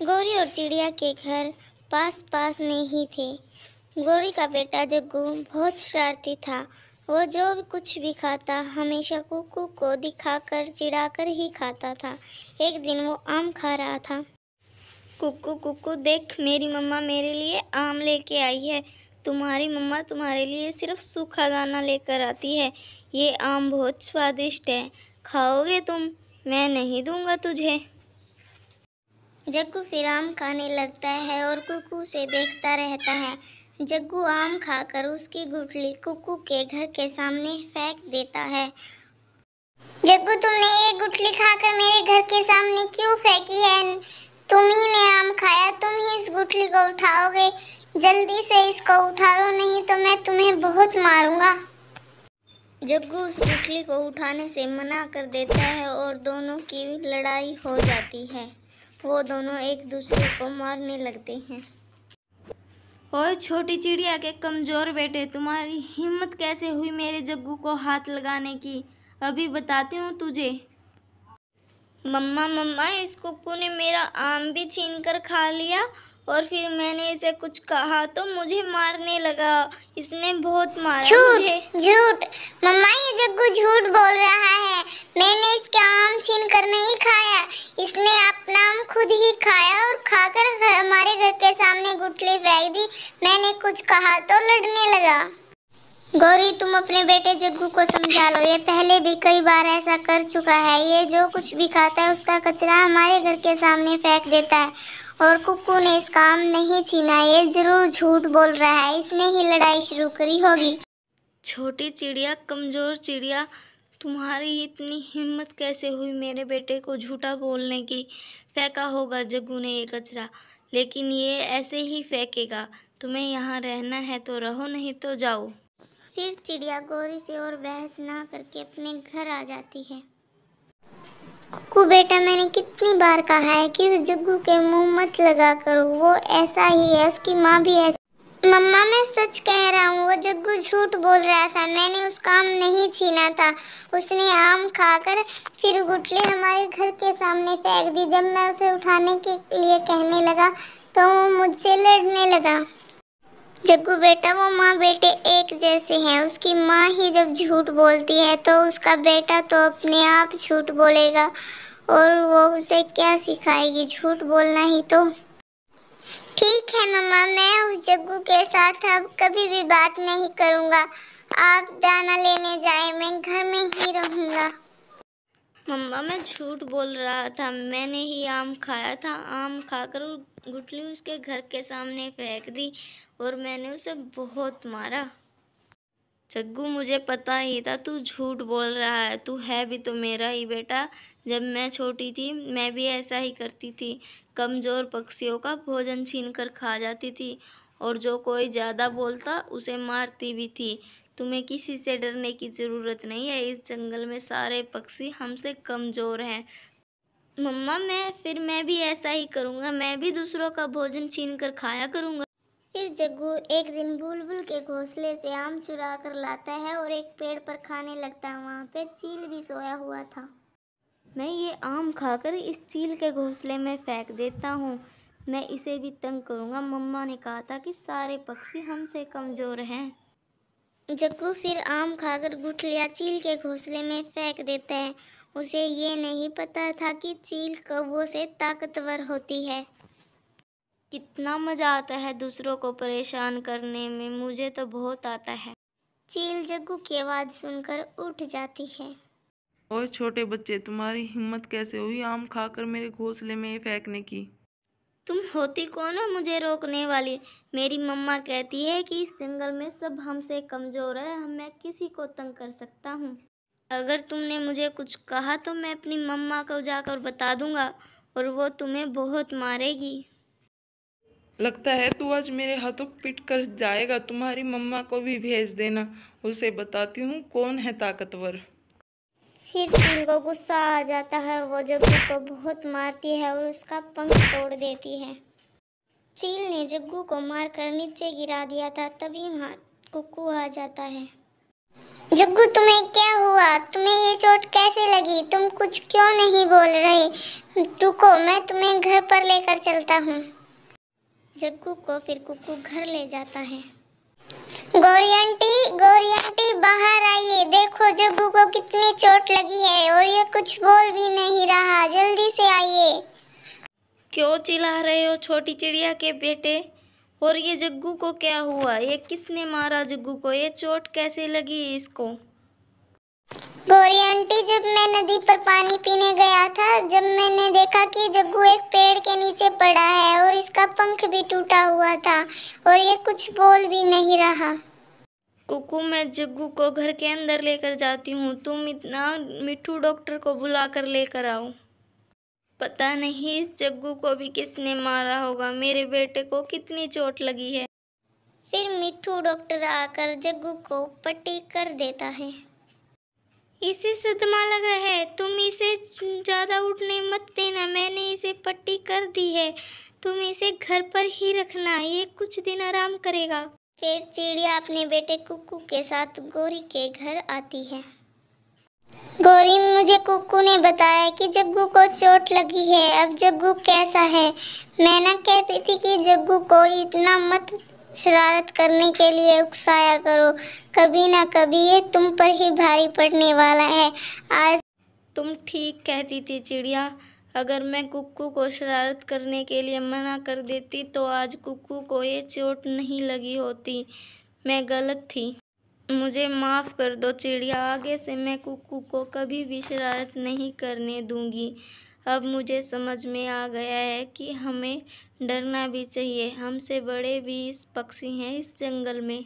गौरी और चिड़िया के घर पास पास में ही थे। गौरी का बेटा जग्गू बहुत शरारती था। वो जो भी कुछ भी खाता हमेशा कुक्कू को दिखाकर चिढ़ाकर ही खाता था। एक दिन वो आम खा रहा था। कुक्कू कुक्कू देख, मेरी मम्मा मेरे लिए आम लेके आई है। तुम्हारी मम्मा तुम्हारे लिए सिर्फ सूखा दाना लेकर आती है। ये आम बहुत स्वादिष्ट है, खाओगे तुम? मैं नहीं दूंगा तुझे। जग्गू फिर आम खाने लगता है और कुक्कू से देखता रहता है। जग्गू आम खाकर उसकी गुठली कुक्कू के घर के सामने फेंक देता है। जग्गू, तुमने ये गुठली खाकर मेरे घर के सामने क्यों फेंकी है? तुम ही ने आम खाया, तुम ही इस गुठली को उठाओगे। जल्दी से इसको उठा लो, नहीं तो मैं तुम्हें बहुत मारूंगा। जग्गू उस गुठली को उठाने से मना कर देता है और दोनों की लड़ाई हो जाती है। वो दोनों एक दूसरे को मारने लगते हैं। ओए छोटी चिड़िया के कमजोर बेटे, तुम्हारी हिम्मत कैसे हुई मेरे जग्गू को हाथ लगाने की? अभी बताती हूँ तुझे। मम्मा मम्मा, इस कुक्कू ने मेरा आम भी छीन कर खा लिया और फिर मैंने इसे कुछ कहा तो मुझे मारने लगा। इसने बहुत मारा मुझे। झूठ मम्मा, ये जग्गू झूठ बोल रहा है। मैंने इसका आम छीन कर नहीं खाया। इसने अपना आम खुद ही खाया और खाकर हमारे घर के सामने गुठली फेंक दी। मैंने कुछ कहा तो लड़ने लगा। गौरी, तुम अपने बेटे जग्गू को समझा लो। ये पहले भी कई बार ऐसा कर चुका है। ये जो कुछ भी खाता है उसका कचरा हमारे घर के सामने फेंक देता है और कुक्कू ने इसका आम नहीं छीना। ये जरूर झूठ बोल रहा है। इसने ही लड़ाई शुरू करी होगी। छोटी चिड़िया, कमजोर चिड़िया, तुम्हारी इतनी हिम्मत कैसे हुई मेरे बेटे को झूठा बोलने की? फेंका होगा जग्गू ने ये कचरा, लेकिन ये ऐसे ही फेंकेगा। तुम्हें यहाँ रहना है तो रहो, नहीं तो जाओ। फिर चिड़िया गौरी से और बहस ना करके अपने घर आ जाती है। कुक्कू बेटा, मैंने कितनी बार कहा है कि उस जग्गू के मुंह मत लगा करो। वो ऐसा ही है, उसकी माँ भी ऐसी। मम्मा, मैं सच कह रहा हूँ। वो जग्गू झूठ बोल रहा था। मैंने उसका आम नहीं छीना था। उसने आम खाकर फिर गुठली हमारे घर के सामने फेंक दी। जब मैं उसे उठाने के लिए कहने लगा तो वो मुझसे लड़ने लगा। जग्गू बेटा, वो माँ बेटे एक जैसे हैं। उसकी माँ ही जब झूठ बोलती है तो उसका बेटा तो अपने आप झूठ बोलेगा और वो उसे क्या सिखाएगी? झूठ बोलना ही तो। ठीक है मम्मा, मैं उस जग्गू के साथ अब कभी भी बात नहीं करूँगा। आप दाना लेने जाए, मैं घर में ही रहूँगा। मम्मा, मैं झूठ बोल रहा था। मैंने ही आम खाया था। आम खाकर गुठली उसके घर के सामने फेंक दी और मैंने उसे बहुत मारा। जग्गू, मुझे पता ही था तू झूठ बोल रहा है। तू है भी तो मेरा ही बेटा। जब मैं छोटी थी मैं भी ऐसा ही करती थी। कमज़ोर पक्षियों का भोजन छीन कर खा जाती थी और जो कोई ज़्यादा बोलता उसे मारती भी थी। तुम्हें किसी से डरने की ज़रूरत नहीं है। इस जंगल में सारे पक्षी हमसे कमज़ोर हैं। मम्मा, मैं भी ऐसा ही करूँगा। मैं भी दूसरों का भोजन छीन कर खाया करूँगा। फिर जग्गू एक दिन बुलबुल के घोंसले से आम चुरा कर लाता है और एक पेड़ पर खाने लगता है। वहाँ पे चील भी सोया हुआ था। मैं ये आम खाकर इस चील के घोंसले में फेंक देता हूँ। मैं इसे भी तंग करूँगा। मम्मा ने कहा था कि सारे पक्षी हमसे कमज़ोर हैं। जग्गू फिर आम खाकर गुठलियाँ चील के घोंसले में फेंक देता है। उसे ये नहीं पता था कि चील कौवों से ताकतवर होती है। कितना मज़ा आता है दूसरों को परेशान करने में। मुझे तो बहुत आता है। चील जग्गू की आवाज़ सुनकर उठ जाती है। ओए छोटे बच्चे, तुम्हारी हिम्मत कैसे हुई आम खाकर मेरे घोंसले में फेंकने की? तुम होती कौन हो मुझे रोकने वाली? मेरी मम्मा कहती है कि इस जंगल में सब हमसे कमज़ोर है। मैं किसी को तंग कर सकता हूँ। अगर तुमने मुझे कुछ कहा तो मैं अपनी मम्मा को जाकर बता दूंगा और वो तुम्हें बहुत मारेगी। लगता है तू आज मेरे हाथों पिट कर जाएगा। तुम्हारी मम्मा को भी भेज देना, उसे बताती हूँ कौन है ताकतवर। फिर चील को गुस्सा आ जाता है। वो जग्गू को बहुत मारती है और उसका पंख तोड़ देती है। चील ने जग्गू को मारकर नीचे गिरा दिया था। तभी वहाँ कुक्कू आ जाता है। जग्गू, तुम्हें क्या हुआ? तुम्हें ये चोट कैसे लगी? तुम कुछ क्यों नहीं बोल रहे? रुको, मैं तुम्हें घर पर लेकर चलता हूँ। जग्गू को फिर कुक्कू घर ले जाता है। गौरी आंटी बाहर आइए, देखो जग्गू को कितनी चोट लगी है और ये कुछ बोल भी नहीं रहा, जल्दी से आइए। क्यों चिल्ला रहे हो छोटी चिड़िया के बेटे? और ये जग्गू को क्या हुआ? ये किसने मारा जग्गू को? ये चोट कैसे लगी इसको? गौरी आंटी, जब मैं नदी पर पानी पीने गया था, जब मैंने देखा कि जग्गू एक पेड़ के नीचे पड़ा है और इसका पंख भी टूटा हुआ था और ये कुछ बोल भी नहीं रहा। कुकू, मैं जग्गू को घर के अंदर लेकर जाती हूँ, तुम इतना मिट्ठू डॉक्टर को बुला कर लेकर आओ। पता नहीं इस जग्गू को भी किसने मारा होगा, मेरे बेटे को कितनी चोट लगी है। फिर मिट्ठू डॉक्टर आकर जग्गू को पट्टी कर देता है। इसे सदमा लगा है, तुम इसे ज़्यादा उठने मत देना, मैंने इसे पट्टी कर दी है, तुम इसे घर पर ही रखना, ये कुछ दिन आराम करेगा। फिर चिड़िया अपने बेटे कुक्कू के साथ गौरी के घर आती है। गौरी, मुझे कुक्कू ने बताया कि जग्गू को चोट लगी है, अब जग्गू कैसा है? मैं ना कहती थी कि जग्गू को इतना मत शरारत करने के लिए उकसाया करो, कभी ना कभी ये तुम पर ही भारी पड़ने वाला है। आज तुम ठीक कहती थी चिड़िया, अगर मैं कुक्कू को शरारत करने के लिए मना कर देती तो आज कुक्कू को ये चोट नहीं लगी होती। मैं गलत थी, मुझे माफ़ कर दो चिड़िया, आगे से मैं कुक्कू को कभी भी शरारत नहीं करने दूंगी। अब मुझे समझ में आ गया है कि हमें डरना भी चाहिए, हमसे बड़े भी इस पक्षी हैं इस जंगल में।